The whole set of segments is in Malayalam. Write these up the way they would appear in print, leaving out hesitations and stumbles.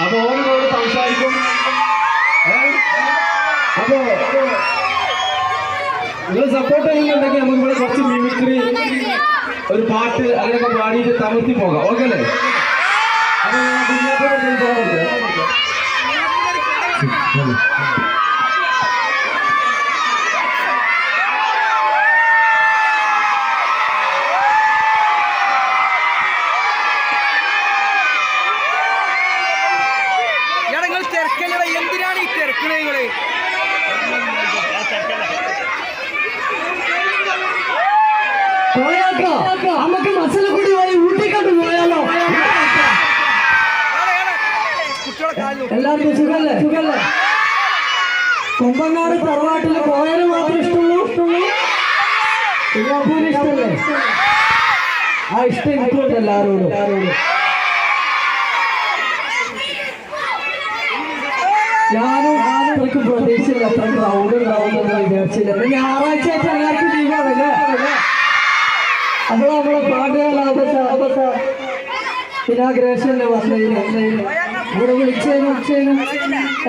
അപ്പൊ ഓരോട് സംസാരിക്കും. അപ്പോ നിങ്ങൾ സപ്പോർട്ട് ചെയ്യുന്നുണ്ടെങ്കിൽ നമുക്ക് ഇവിടെ കുറച്ച് മിമിക്രി, ഒരു പാട്ട് അങ്ങനെയൊക്കെ പാടിയിട്ട് തമർത്തി പോകാം. ഓക്കെ അല്ലേ? അപ്പൊ എന്തിനാണ് ഈ തിരക്കണ നിങ്ങള്? നമുക്ക് മസലക്കുടി പോയി ഊട്ടിക്കണ്ട് പോയാലോ? എല്ലാവർക്കും സുഖല്ലേ? സുഖല്ലേ? കൊമ്പങ്ങാട് തറവാട്ടില് പോയാലും മാത്രം ഇഷ്ടമുള്ളൂ? സിംഗാപ്പൂര് ഇഷ്ടമല്ലേ? ആ ഇഷ്ടം എനിക്കുണ്ട് എല്ലാവരോടും. ഞാനും അത്രയ്ക്ക് പ്രതീക്ഷയില്ല, അത്ര ക്രൗഡ് ഉണ്ടാവുമെന്ന് വിചാരിച്ചില്ല. ഞായറാഴ്ച ആയിട്ട് എല്ലാവർക്കും ലീവാണല്ലേ? അപ്പോൾ നമ്മളെ പാട്ടുകാരാവട്ടെ ഇനാഗ്രേഷനിൽ വന്നതിന് ഇവിടെ വിളിച്ചതിനും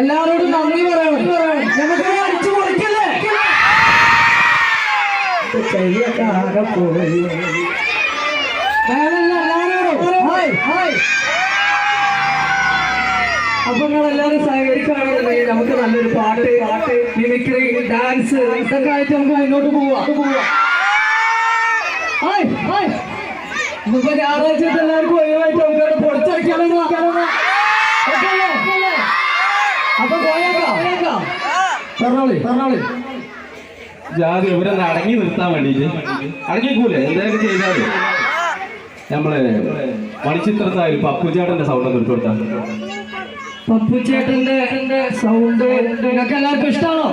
എല്ലാവരോടും നന്ദി പറയണം. നമുക്ക് അടിച്ചു പൊളിക്കല്ലേ? ശരിയൊക്കെ ആകെ പോയി. എല്ലാവരോടും ഹായ് ഹായ്. അപ്പൊ നിങ്ങളെല്ലാവരും സഹകരിക്കുകയാണെന്നുണ്ടെങ്കിൽ നമുക്ക് നല്ലൊരു പാട്ട്, മിമിക്രി, ഡാൻസ് ഇതൊക്കെ ആയിട്ട് നമുക്ക് മുന്നോട്ട് പോവാം. ഇന്നിപ്പോ ഞായറാഴ്ച എല്ലാവർക്കും ഒഴിവായിട്ട് നമുക്കവിടെ പൊളിച്ചടിക്കാനോ. അപ്പൊ പോയേക്കാം. പറഞ്ഞോളി. ജാതി ഇവരൊന്ന് അടങ്ങി നിർത്താൻ വേണ്ടിട്ട് അടങ്ങിക്കൂലേ? എന്തായാലും ചെയ്താല് നമ്മള് മണിച്ചിത്രത്തായാലും പപ്പുചേട്ടന്റെ സൗണ്ട് ഒന്ന് കൊടുത്താൽ. പപ്പുചേട്ടന്റെ സൗണ്ട് നിങ്ങൾക്ക് എല്ലാവർക്കും ഇഷ്ടമാണോ?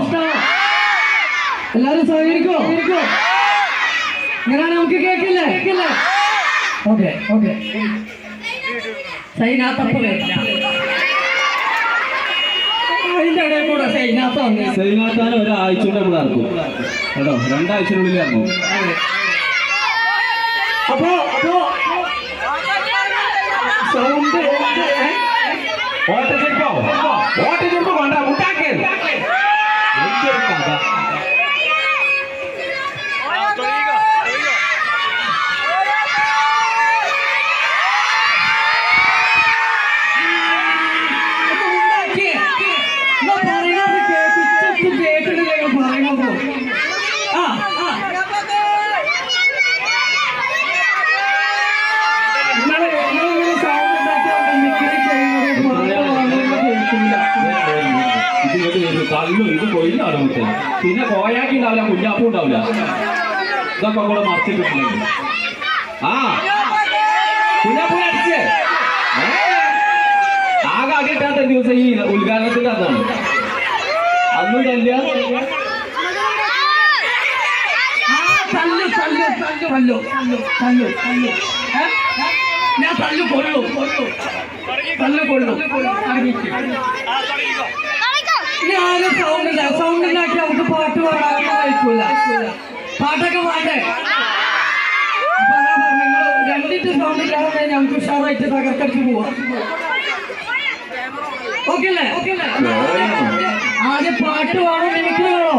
എല്ലാരും സഹകരിക്കോ? ഇങ്ങനെ നമുക്ക് കേക്കില്ലേ? ഓക്കെ. സൈനാത്തപ്പ വരില്ല, അതിന്റെ ഇടയിൽ കൂടെ സൈനാത്താൻ ഒരാഴ്ച കൊണ്ട് നമ്മൾ ഇറക്കും കേട്ടോ. 2 ആഴ്ചനുള്ളിൽ ഇറങ്ങും. അപ്പോ സൗണ്ട് ഓട്ടച്ചെടുപ്പോ വേണ്ട, മുട്ടാക്കേ കഥ. കല്ലും ഇത് കൊയിലാണ് മുട്ട. പിന്നെ കോയാക്കി ഉണ്ടാവില്ല, കുഞ്ഞാപ്പും ഉണ്ടാവില്ല. ഇതൊക്കെ കൂടെ മറിച്ചിട്ടുണ്ടെങ്കിൽ കുഞ്ഞാപ്പൂ അടിച്ചേ ആകെ അടിയിട്ടാത്ത ദിവസം ഈ ഉദ്ഘാടനത്തിന്റെ അതാണ്. അന്നും തല്ല ഞാൻ തല്ലുകൊള്ളു. ഞാനും സൗണ്ടിലാക്കി നമുക്ക് പാട്ട് പാടാൻ കഴിക്കൂല. പാട്ടൊക്കെ പാടേ. അപ്പൊ നിങ്ങൾ 2 സൗണ്ടിലാവുന്ന നമുക്ക് ഉഷാറായിട്ട് തകർത്തടിച്ച് പോവാം. ഓക്കെ അല്ലേ? ആദ്യം പാട്ട് പാടോ മിമിക്രി വേണോ?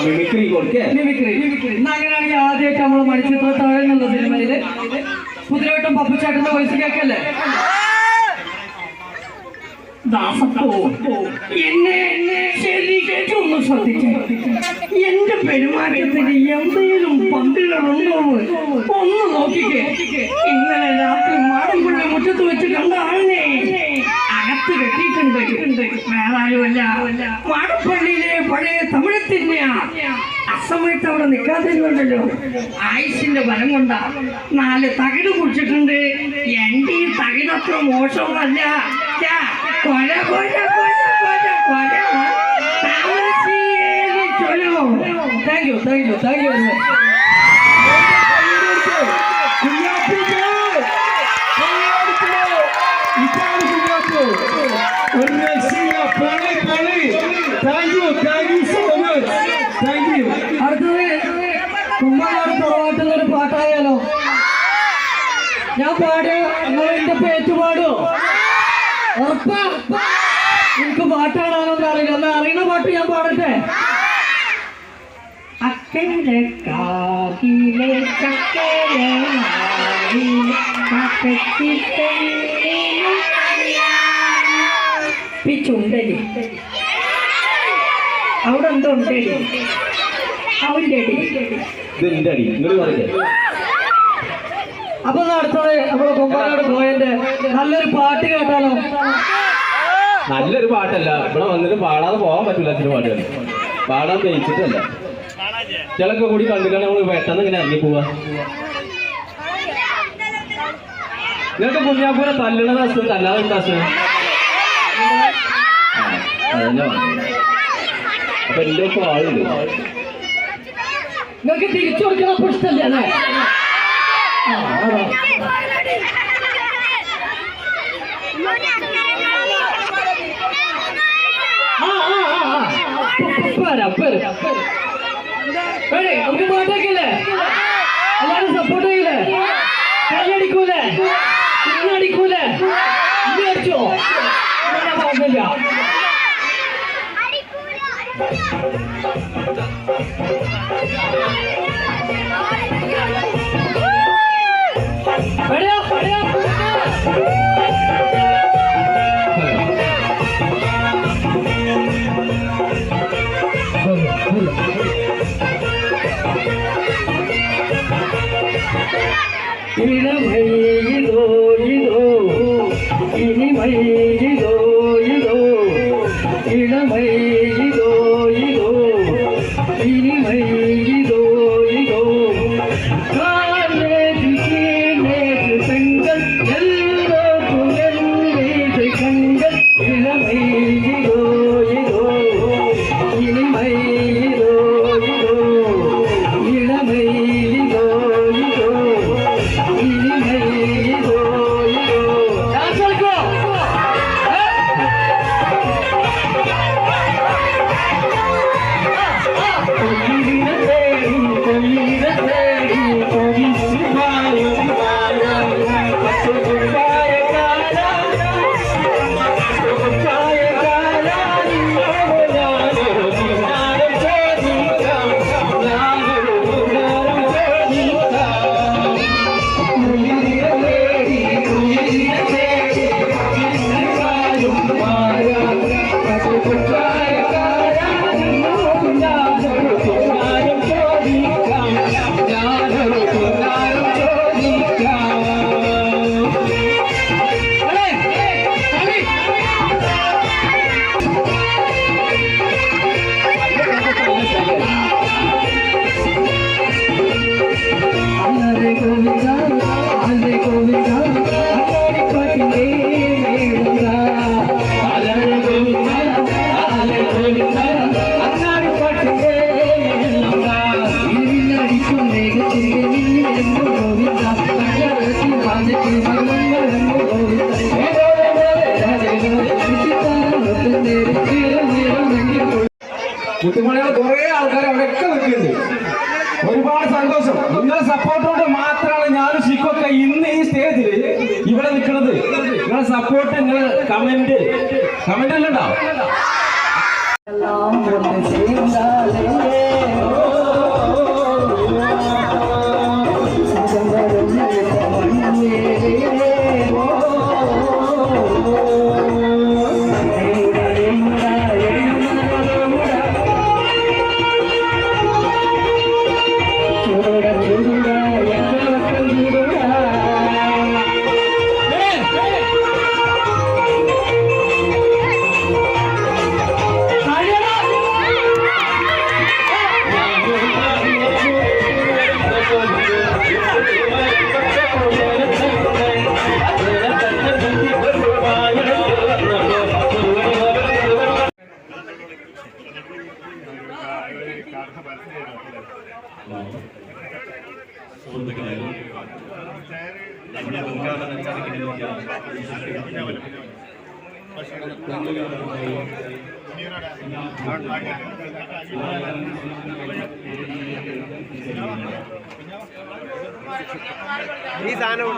മിമിക്രി. അങ്ങനെയാണെങ്കിൽ ആദ്യമായിട്ട് നമ്മള് മണിച്ചിത്രത്താഴ് എന്നുള്ള സിനിമയില് കുതിരവട്ടം പപ്പുചേട്ടന്റെ വോയിസ് കേൾക്കല്ലേ? എന്നെ ശരിക്കും ശ്രദ്ധിച്ചു. എന്റെ പെരുമാറ്റത്തിന് എന്തെങ്കിലും പന്തികളുണ്ടോ ഒന്ന് നോക്കിക്കേ. ഇന്നലെ രാത്രി മാടമ്പുള്ള മുറ്റത്ത് വെച്ച് കണ്ട ആളിനെ അകത്ത് കെട്ടിയിട്ടുണ്ട്. വേറെ ആരുമല്ല, മാടപ്പള്ളിയിലെ പഴയ തമിഴത്തിന്റെ അസമയത്ത് അവിടെ നിൽക്കാതിരുന്നുണ്ടല്ലോ. ആയുസിന്റെ ബലം കൊണ്ടാ 4 തകിട് കുടിച്ചിട്ടുണ്ട്. എന്റെ ഈ തകിടത്ര മോശമല്ല. Thank you. കുമ്പനാട് തറവാട്ടുള്ളൊരു പാട്ടായാലോ? ഞാൻ പാടിയ നിങ്ങൾ എന്റെ പേറ്റ് പാടുമോ? ഉറപ്പാ? എനിക്ക് പാട്ടാടാനൊന്നും അറിയില്ല. എന്നാ അറിയുന്ന പാട്ട് ഞാൻ പാടട്ടെ. അക്കരെ കാവിലെ ചക്കരെ ചുണ്ടലി അവിടെ എന്തോ ഉണ്ടടി അവന്റെ അടി ഇതിന്റെ അടി ഇങ്ങോട്ട് പറയില്ലേ? അപ്പൊ അടുത്തത് നമ്മളെ കുമ്പനാട് പോയതിന്റെ നല്ലൊരു പാട്ട് കേട്ടാലോ? നല്ലൊരു പാട്ടല്ല, ഇവിടെ വന്നിട്ട് പാടാതെ പോകാൻ പറ്റില്ല. അച്ഛന് പാട്ടുകൾ പാടാൻ തേച്ചിട്ടല്ല. ചിലൊക്കെ കൂടി കണ്ടിട്ടാണ് നമ്മൾ പെട്ടെന്ന് ഇങ്ങനെ ഇറങ്ങി പോവാ. നിങ്ങൾക്ക് കുഞ്ഞാപ്പൂരെ തല്ലണത് അസുഖം തല്ലാതെ അസുഖം അതന്നെ. അപ്പൊ എന്റെ ഒപ്പം ആളുണ്ട്. നിങ്ങൾക്ക് തിരിച്ചു കൊടുക്കണ ഇഷ്ടല്ലേ അല്ലേ? നമുക്ക് പാട്ടൊക്കെയല്ലേ? എല്ലാരും സപ്പോർട്ട് ചെയ്യില്ലേ? കൈയടിക്കൂലേ? ഇന്നടിക്കൂലേ? ഇന്ന് അടിച്ചോ? പാടില്ല. ഇളമയിലോ ഇലോ ഇനിമയിലോ ഇലോ ഇളമയിലോ ഇലോ ഇനിമയിലോ ഇലോ കാലേജ് കീലേജ് പെങ്കൾ എല്ലോർക്കും എന്നേജ് കങ്കൾ ഇളമയിലോ ഇലോ ഇനിമയിലോ ഇലോ ഇളമയിലോ ഇലോ ഇനിമയിലോ ഇലോ. ഡാൻസ് കളിക്കോ? കുട്ടിമണികൾ കുറെ ആൾക്കാർ അവിടെയൊക്കെ നിൽക്കുന്നുണ്ട്. ഒരുപാട് സന്തോഷം. നിങ്ങളുടെ സപ്പോർട്ടോട് മാത്രമാണ് ഞാനും ഷിക്കൊക്കെ ഇന്ന് ഈ സ്റ്റേജിൽ ഇവിടെ നിൽക്കുന്നത്. നിങ്ങളുടെ സപ്പോർട്ട്, നിങ്ങൾ കമന്റ് എല്ലാം ഉണ്ടാവും. ഈ സാധനം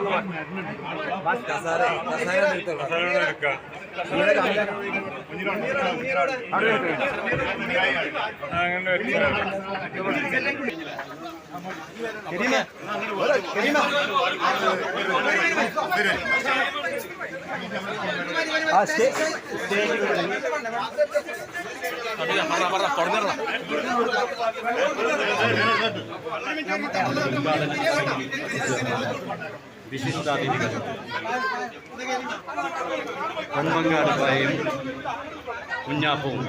വിശിഷ്ടാതിഥികൾ കൊമ്പങ്കാട് പായയും കുഞ്ഞാപ്പവും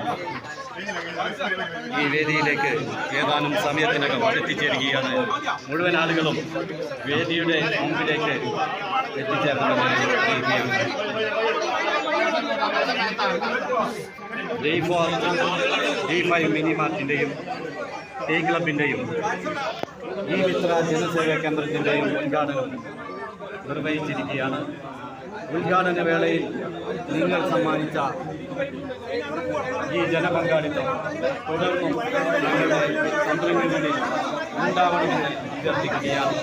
ഈ വേദിയിലേക്ക് ഏതാനും സമയത്തിനകം എത്തിച്ചേരുകയാണ്. മുഴുവൻ ആളുകളും വേദിയുടെ മുമ്പിലേക്ക് എത്തിച്ചേർന്നതായി D5 മിനി മാർട്ടിൻ്റെയും ടീ ക്ലബിൻ്റെയും ഈ മിത്ര ജനസേവാ കേന്ദ്രത്തിൻ്റെയും ഉദ്ഘാടനം നിർവഹിച്ചിരിക്കുകയാണ്. ഉദ്ഘാടന വേളയിൽ നിങ്ങൾ സമ്മാനിച്ച ഈ ജനപങ്കാളിത്തം തുടർന്നും ഞങ്ങളുടെ സംരംഭങ്ങളിൽ ഉണ്ടാവണമെന്ന് അഭ്യർത്ഥിക്കുകയാണ്.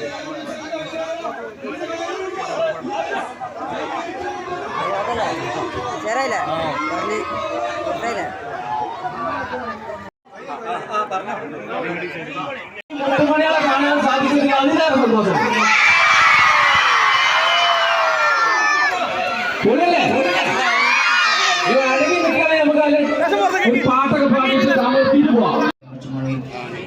മുത്തുമണികളെ കാണാൻ സാധിച്ചതിൽ അതിലേറെ സന്തോഷം. അടങ്ങി നിൽക്കണേ, നമുക്ക് ഒരു പാട്ടൊക്കെ പാടിയിട്ട് നമ്മൾ എത്തിയിട്ട് പോവാം.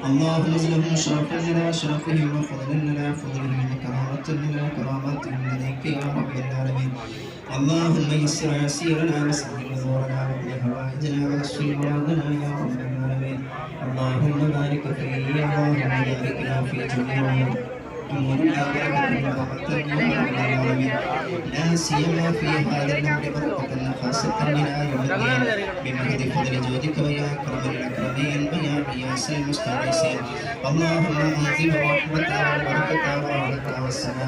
اللهم لهم شرف لنا شرفهم وفضل لنا فضلهم وكرامة لنا كرامات لديك يا رب العالمين. اللهم يسر عسيرنا وسهل امورنا واقض حوائجنا واشف مرادنا يا رب العالمين. اللهم بارك في اللهم بارك لنا في جميع أمورنا بركة ورحمة يا رب العالمين. لا سيما في هذا الأمر بركة خاصة لنا يوم الدين بمهد فضل جودك ويا أكرم الأكرمين ويا غياث المستغيثين. اللهم أنزل رحمتك والبركة والرحمة والسلام